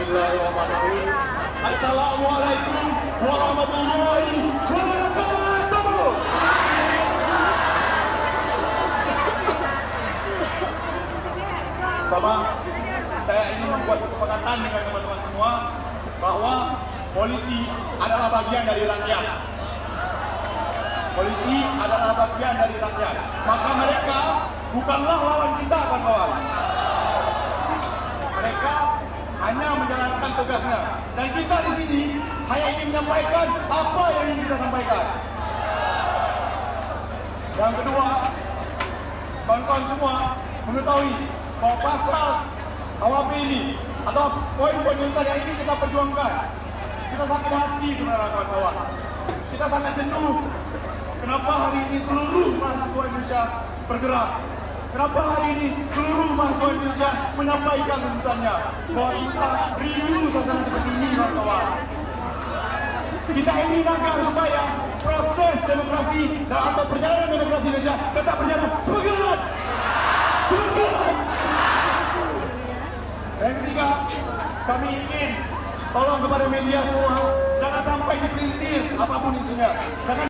Bismillahirrahmanirrahim. Assalamualaikum warahmatullahi wabarakatuh. Pertama, saya ingin membuat kesepakatan dengan teman-teman semua bahwa polisi adalah bagian dari rakyat. Polisi adalah bagian dari rakyat. Maka mereka bukanlah lawan kita, kawan-kawan. Mereka hanya menjalankan tugasnya. Dan kita di sini hanya ingin menyampaikan apa yang ingin kita sampaikan. Yang kedua, kawan-kawan semua mengetahui bahwa pasal KUHP ini atau poin-poin yang tadi ini kita perjuangkan. Kita sakit hati sebenarnya, kawan-kawan. Kita sangat jenuh. Kenapa hari ini seluruh mahasiswa Indonesia bergerak? Kenapa hari ini seluruh mahasiswa Indonesia menyampaikan tuntutannya? Bahwa kita rindu suasana seperti ini, kawan-kawan. Kita ingin agar supaya proses demokrasi dan atau perjalanan demokrasi Indonesia tetap berjalan semangat. Semangat. Yang ketiga, kami ingin tolong kepada media semua, jangan sampai dipelintir apapun isunya. Jangan